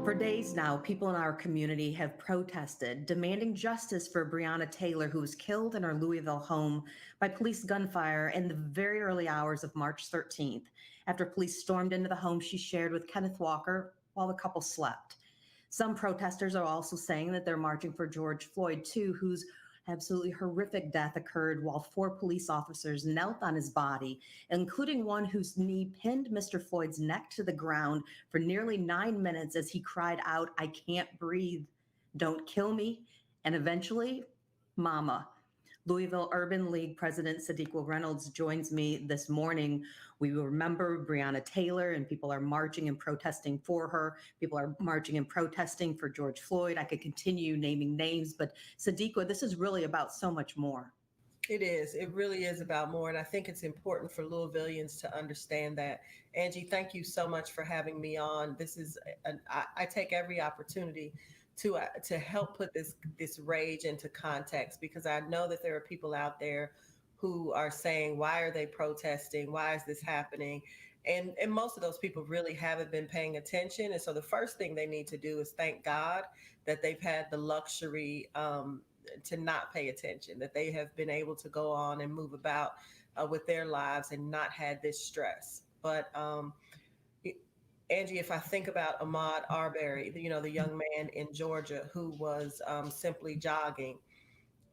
For days now, people in our community have protested, demanding justice for Breonna Taylor, who was killed in her Louisville home by police gunfire in the very early hours of March 13th, after police stormed into the home she shared with Kenneth Walker while the couple slept. Some protesters are also saying that they're marching for George Floyd, too, whose absolutely horrific death occurred while four police officers knelt on his body, including one whose knee pinned Mr. Floyd's neck to the ground for nearly 9 minutes as he cried out, "I can't breathe, don't kill me," and eventually, "Mama." Louisville Urban League President Sadiqa Reynolds joins me this morning. We will remember Breonna Taylor, and people are marching and protesting for her. People are marching and protesting for George Floyd. I could continue naming names, but Sadiqa, this is really about so much more. It is. It really is about more. And I think it's important for Louisvillians to understand that. Angie, thank you so much for having me on. I take every opportunity to help put this rage into context, because I know that there are people out there who are saying, why are they protesting? Why is this happening? And most of those people really haven't been paying attention. And so the first thing they need to do is thank God that they've had the luxury to not pay attention, that they have been able to go on and move about with their lives and not had this stress. But Angie, if I think about Ahmaud Arbery, the young man in Georgia who was simply jogging,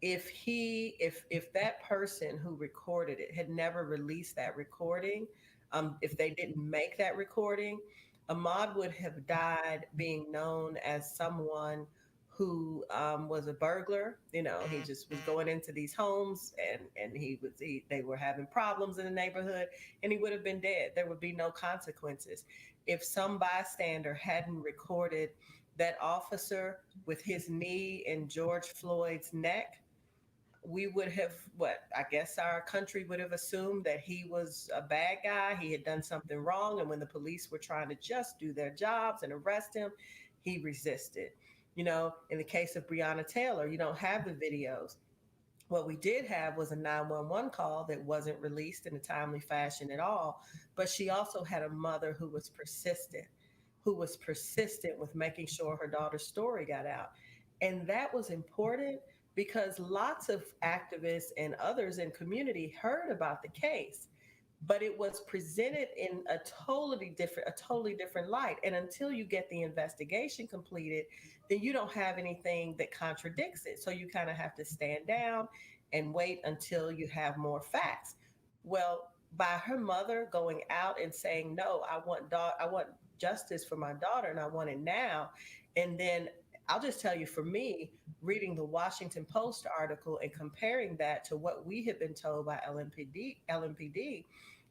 if that person who recorded it had never released that recording, if they didn't make that recording, Ahmaud would have died being known as someone who was a burglar. He just was going into these homes, and they were having problems in the neighborhood, and he would have been dead. There would be no consequences. If some bystander hadn't recorded that officer with his knee in George Floyd's neck, we would have, I guess our country would have assumed that he was a bad guy. He had done something wrong. And when the police were trying to just do their jobs and arrest him, he resisted. In the case of Breonna Taylor, you don't have the videos. What we did have was a 911 call that wasn't released in a timely fashion at all. But she also had a mother who was persistent with making sure her daughter's story got out. And that was important because lots of activists and others in community heard about the case, but it was presented in a totally different light. And until you get the investigation completed, then you don't have anything that contradicts it. So you kind of have to stand down and wait until you have more facts. Well, by her mother going out and saying, no, I want justice for my daughter, and I want it now. And then I'll just tell you, for me, reading the Washington Post article and comparing that to what we had been told by LMPD,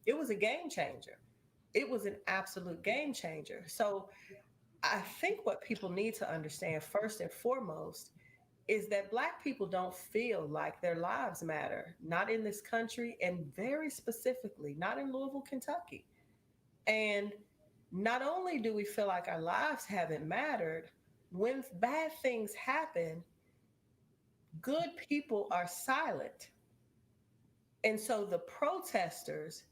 it was a game changer. It was an absolute game changer. So I think what people need to understand first and foremost is that Black people don't feel like their lives matter, not in this country, and very specifically, not in Louisville, Kentucky. And not only do we feel like our lives haven't mattered, when bad things happen, good people are silent. And so the protesters,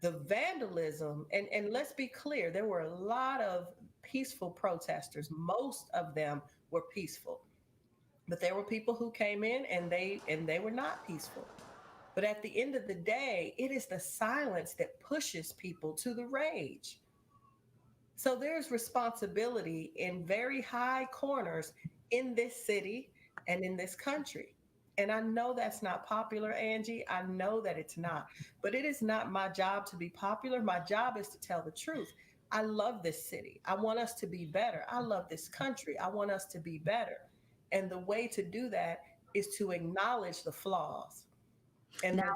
the vandalism, and let's be clear, there were a lot of peaceful protesters. Most of them were peaceful. But there were people who came in and they were not peaceful. But at the end of the day, it is the silence that pushes people to the rage. So there's responsibility in very high corners in this city and in this country. And I know that's not popular, Angie. I know that it's not. But it is not my job to be popular. My job is to tell the truth. I love this city. I want us to be better. I love this country. I want us to be better. And the way to do that is to acknowledge the flaws. And Now,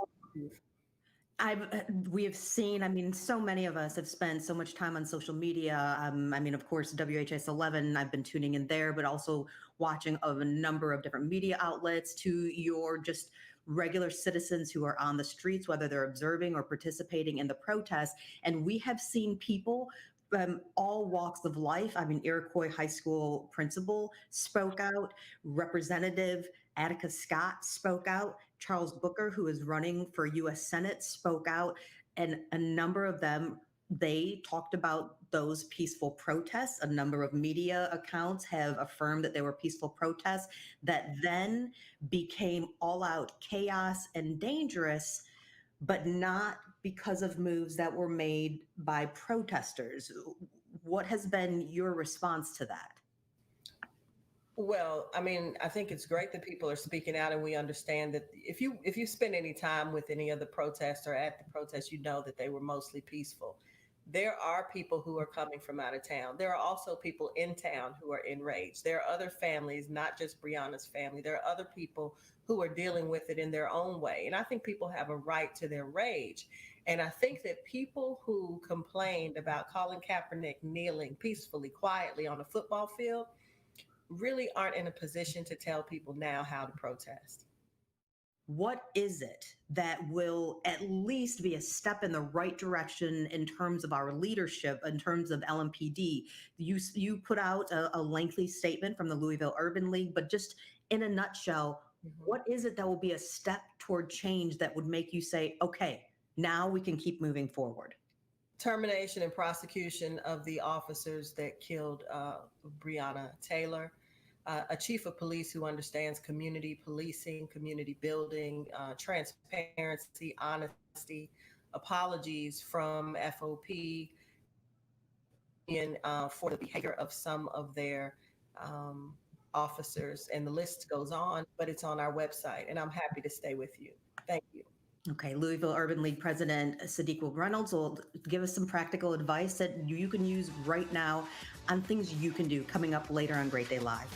we have seen, so many of us have spent so much time on social media. Of course, WHS 11, I've been tuning in there, but also watching of a number of different media outlets, to your just regular citizens who are on the streets, whether they're observing or participating in the protests. And we have seen people from all walks of life. Iroquois High School principal spoke out, Representative Attica Scott spoke out, Charles Booker, who is running for U.S. Senate, spoke out, and a number of them they talked about those peaceful protests. A number of media accounts have affirmed that they were peaceful protests that then became all out chaos and dangerous, but not because of moves that were made by protesters. What has been your response to that? Well, I mean, I think it's great that people are speaking out, and we understand that if you spend any time with any of the protests or at the protests, you know that they were mostly peaceful. There are people who are coming from out of town. There are also people in town who are enraged. There are other families, not just Breonna's family. There are other people who are dealing with it in their own way. And I think people have a right to their rage. And I think that people who complained about Colin Kaepernick kneeling peacefully, quietly on a football field really aren't in a position to tell people now how to protest. What is it that will at least be a step in the right direction in terms of our leadership, in terms of LMPD? You put out a lengthy statement from the Louisville Urban League, but just in a nutshell, Mhm. what is it that will be a step toward change that would make you say, okay, now we can keep moving forward? Termination and prosecution of the officers that killed Breonna Taylor. A chief of police who understands community policing, community building, transparency, honesty, apologies from FOP for the behavior of some of their um, officers. And the list goes on, but it's on our website. And I'm happy to stay with you. Thank you. Okay, Louisville Urban League President Sadiqa Reynolds will give us some practical advice that you can use right now on things you can do coming up later on Great Day Live.